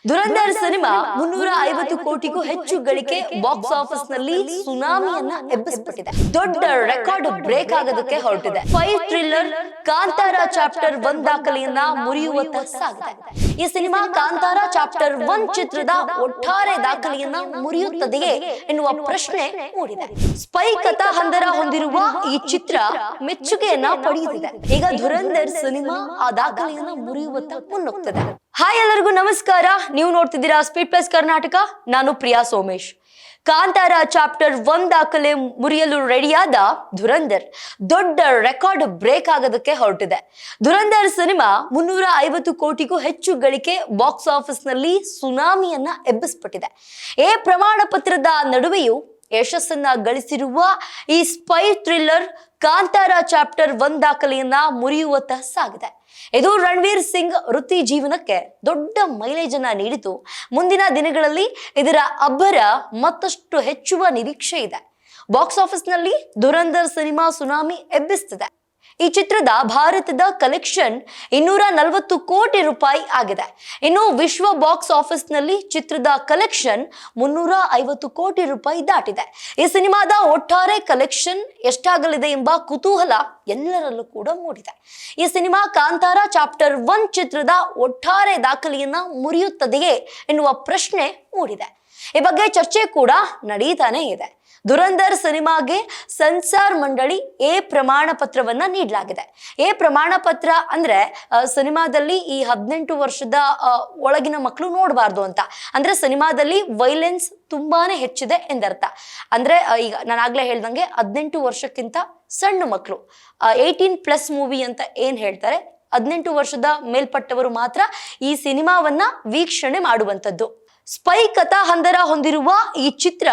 ಧುರಂಧರ್ cinema 350 ಕೋಟಿಗೂ ಹೆಚ್ಚು ಗಳಿಕೆ ಬಾಕ್ಸ್ ಆಫೀಸ್ ನಲ್ಲಿ ಸುನಾಮಿಯನ್ನ ಎಬ್ಬಿಸ್ಬಿಟ್ಟಿದೆ. ದೊಡ್ಡ ರೆಕಾರ್ಡ್ ಬ್ರೇಕ್ ಆಗೋದಕ್ಕೆ ಹೊರಟಿದೆ. ಫೈರ್ ಥ್ರಿಲ್ಲರ್ ಕಾಂತಾರ ಚಾಪ್ಟರ್ 1 ದಾಖಲೆಯನ್ನ ಮುರಿಯುವತ್ತ ಸಾಗಿದೆ. ಈ ಸಿನಿಮಾ ಕಾಂತಾರ ಚಾಪ್ಟರ್ 1 ಚಿತ್ರದ ಒಟ್ಟಾರೆ ದಾಖಲೆಯನ್ನ ಮುರಿಯುತ್ತದೆಯೇ ಎನ್ನುವ ಪ್ರಶ್ನೆ ಮೂಡಿದೆ. ಸ್ಪೈ ಕಥಾ ಹಂದರ ಹೊಂದಿರುವ ಈ ಚಿತ್ರ ಮೆಚ್ಚುಗೆಯನ್ನ ಪಡೆಯುತ್ತಿದೆ. ಈಗ ಧುರಂಧರ್ ಸಿನಿಮಾ ಆ ದಾಖಲೆಯನ್ನ ಮುರಿಯುವತ್ತ ಮುನ್ನುಗ್ತಿದೆ. ಹಾಯ್ ಎಲ್ಲರಿಗೂ ನಮಸ್ಕಾರ. ನೀವು ನೋಡ್ತಿದ್ದೀರಾ ಸ್ಪೀಡ್ ಪ್ಲಸ್ ಕರ್ನಾಟಕ. ನಾನು ಪ್ರಿಯಾ ಸೋಮೇಶ್. ಕಾಂತಾರ ಚಾಪ್ಟರ್ 1 ದಾಖಲೆ ಮುರಿಯಲು ರೆಡಿಯಾದ ಧುರಂಧರ್ ದೊಡ್ಡ ರೆಕಾರ್ಡ್ ಬ್ರೇಕ್ ಆಗೋದಕ್ಕೆ ಹೊರಟಿದೆ. ಧುರಂಧರ್ ಸಿನಿಮಾ 350 ಕೋಟಿಗೂ ಹೆಚ್ಚು ಗಳಿಕೆ ಬಾಕ್ಸ್ ಆಫೀಸ್ ನಲ್ಲಿ ಸುನಾಮಿಯನ್ನ ಎಬ್ಬಿಸ್ಬಿಟ್ಟಿದೆ. ಈ ಪ್ರಮಾಣ ಪತ್ರದ ನಡುವೆಯೂ ಯಶಸ್ಸನ್ನ ಗಳಿಸಿರುವ ಈ ಸ್ಪೈ ಥ್ರಿಲ್ಲರ್ ಕಾಂತಾರ ಚಾಪ್ಟರ್ 1 ದಾಖಲೆಯನ್ನ ಮುರಿಯುವತ್ತ ಸಾಗಿದೆ. ಇದು ರಣವೀರ್ ಸಿಂಗ್ ವೃತ್ತಿ ಜೀವನಕ್ಕೆ ದೊಡ್ಡ ಮೈಲೇಜ್ ಅನ್ನ ನೀಡಿತು. ಮುಂದಿನ ದಿನಗಳಲ್ಲಿ ಇದರ ಅಬ್ಬರ ಮತ್ತಷ್ಟು ಹೆಚ್ಚುವ ನಿರೀಕ್ಷೆ ಇದೆ. ಬಾಕ್ಸ್ ಆಫೀಸ್ ನಲ್ಲಿ ಧುರಂಧರ್ ಸಿನಿಮಾ ಸುನಾಮಿ ಎಬ್ಬಿಸ್ತಿದೆ. ಈ ಚಿತ್ರದ ಭಾರತದ ಕಲೆಕ್ಷನ್ 240 ಕೋಟಿ ರೂಪಾಯಿ ಆಗಿದೆ. ಇನ್ನು ವಿಶ್ವ ಬಾಕ್ಸ್ ಆಫೀಸ್ ನಲ್ಲಿ ಚಿತ್ರದ ಕಲೆಕ್ಷನ್ 350 ಕೋಟಿ ರೂಪಾಯಿ ದಾಟಿದೆ. ಈ ಸಿನಿಮಾದ ಒಟ್ಟಾರೆ ಕಲೆಕ್ಷನ್ ಎಷ್ಟಾಗಲಿದೆ ಎಂಬ ಕುತೂಹಲ ಎಲ್ಲರಲ್ಲೂ ಕೂಡ ಮೂಡಿದೆ. ಈ ಸಿನಿಮಾ ಕಾಂತಾರ ಚಾಪ್ಟರ್ 1 ಚಿತ್ರದ ಒಟ್ಟಾರೆ ದಾಖಲೆಯನ್ನ ಮುರಿಯುತ್ತದೆಯೇ ಎನ್ನುವ ಪ್ರಶ್ನೆ ಮೂಡಿದೆ. ಈ ಬಗ್ಗೆ ಚರ್ಚೆ ಕೂಡ ನಡೀತಾನೆ ಇದೆ. ಧುರಂಧರ್ ಸಿನಿಮಾಗೆ ಸೆನ್ಸಾರ್ ಮಂಡಳಿ ಎ ಪ್ರಮಾಣ ಪತ್ರವನ್ನ ನೀಡಲಾಗಿದೆ. ಎ ಪ್ರಮಾಣ ಪತ್ರ ಅಂದ್ರೆ ಸಿನಿಮಾದಲ್ಲಿ ಈ 18 ವರ್ಷದ ಒಳಗಿನ ಮಕ್ಕಳು ನೋಡಬಾರ್ದು ಅಂತ. ಅಂದ್ರೆ ಸಿನಿಮಾದಲ್ಲಿ ವೈಲೆನ್ಸ್ ತುಂಬಾನೇ ಹೆಚ್ಚಿದೆ ಎಂದರ್ಥ. ಅಂದ್ರೆ ಈಗ ನಾನು ಆಗ್ಲೇ ಹೇಳ್ದಂಗೆ 18 ವರ್ಷಕ್ಕಿಂತ ಸಣ್ಣ ಮಕ್ಕಳು 18+ ಮೂವಿ ಅಂತ ಏನ್ ಹೇಳ್ತಾರೆ, 18 ವರ್ಷದ ಮೇಲ್ಪಟ್ಟವರು ಮಾತ್ರ ಈ ಸಿನಿಮಾವನ್ನ ವೀಕ್ಷಣೆ ಮಾಡುವಂಥದ್ದು. ಸ್ಪೈ ಕಥಾ ಹಂದರ ಹೊಂದಿರುವ ಈ ಚಿತ್ರ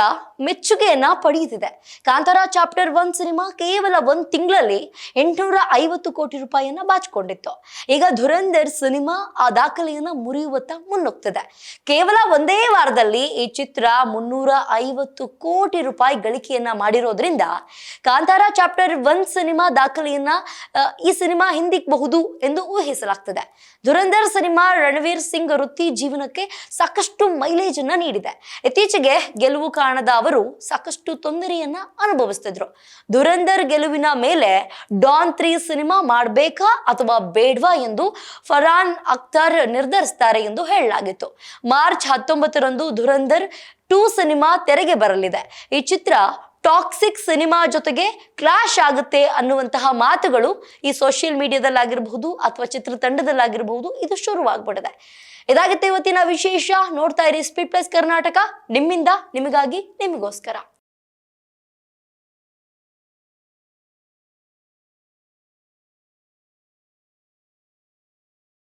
ಮೆಚ್ಚುಗೆಯನ್ನ ಪಡೆಯುತ್ತಿದೆ. ಕಾಂತಾರ ಚಾಪ್ಟರ್ 1 ಸಿನಿಮಾ ಕೇವಲ 1 ತಿಂಗಳಲ್ಲಿ 850 ಕೋಟಿ ರೂಪಾಯಿಯನ್ನ ಬಾಚಿಕೊಂಡಿತ್ತು. ಈಗ ಧುರಂಧರ್ ಸಿನಿಮಾ ಆ ದಾಖಲೆಯನ್ನ ಮುರಿಯುವತ್ತ ಮುನ್ನುಗ್ತಿದೆ. ಕೇವಲ ಒಂದೇ ವಾರದಲ್ಲಿ ಈ ಚಿತ್ರ 350 ಕೋಟಿ ರೂಪಾಯಿ ಗಳಿಕೆಯನ್ನ ಮಾಡಿರೋದ್ರಿಂದ ಕಾಂತಾರ ಚಾಪ್ಟರ್ 1 ಸಿನಿಮಾ ದಾಖಲೆಯನ್ನ ಈ ಸಿನಿಮಾ ಹಿಂದಿಕ್ಕಬಹುದು ಎಂದು ಊಹಿಸಲಾಗ್ತದೆ. ಧುರಂಧರ್ ಸಿನಿಮಾ ರಣವೀರ್ ಸಿಂಗ್ ವೃತ್ತಿ ಜೀವನಕ್ಕೆ ಸಾಕಷ್ಟು ಮೈಲೇಜ್ ಅನ್ನ ನೀಡಿದೆ. ಇತ್ತೀಚೆಗೆ ಗೆಲುವು ಕಾಣದ ಅವರು ಸಾಕಷ್ಟು ತೊಂದರೆಯನ್ನ ಅನುಭವಿಸ್ತಿದ್ರು. ಧುರಂಧರ್ ಗೆಲುವಿನ ಮೇಲೆ ಡಾನ್ 3 ಸಿನಿಮಾ ಮಾಡಬೇಕಾ ಅಥವಾ ಬೇಡ್ವಾ ಎಂದು ಫರಾನ್ ಅಖ್ತರ್ ನಿರ್ಧರಿಸ್ತಾರೆ ಎಂದು ಹೇಳಲಾಗಿತ್ತು. ಮಾರ್ಚ್ 19ರಂದು ಧುರಂಧರ್ 2 ಸಿನಿಮಾ ತೆರೆಗೆ ಬರಲಿದೆ. ಈ ಚಿತ್ರ ಟಾಕ್ಸಿಕ್ ಸಿನಿಮಾ ಜೊತೆಗೆ ಕ್ಲಾಶ್ ಆಗುತ್ತೆ ಅನ್ನುವಂತಹ ಮಾತುಗಳು ಈ ಸೋಷಿಯಲ್ ಮೀಡಿಯಾದಲ್ಲಾಗಿರಬಹುದು ಅಥವಾ ಚಿತ್ರತಂಡದಲ್ಲಾಗಿರಬಹುದು ಇದು ಶುರುವಾಗ್ಬಿಟ್ಟಿದೆ. ಇದಾಗಿತ್ತು ಇವತ್ತಿನ ವಿಶೇಷ. ನೋಡ್ತಾ ಇರಿ ಸ್ಪೀಡ್ ಪ್ಲಸ್ ಕರ್ನಾಟಕ, ನಿಮ್ಮಿಂದ ನಿಮಗಾಗಿ ನಿಮಗೋಸ್ಕರ.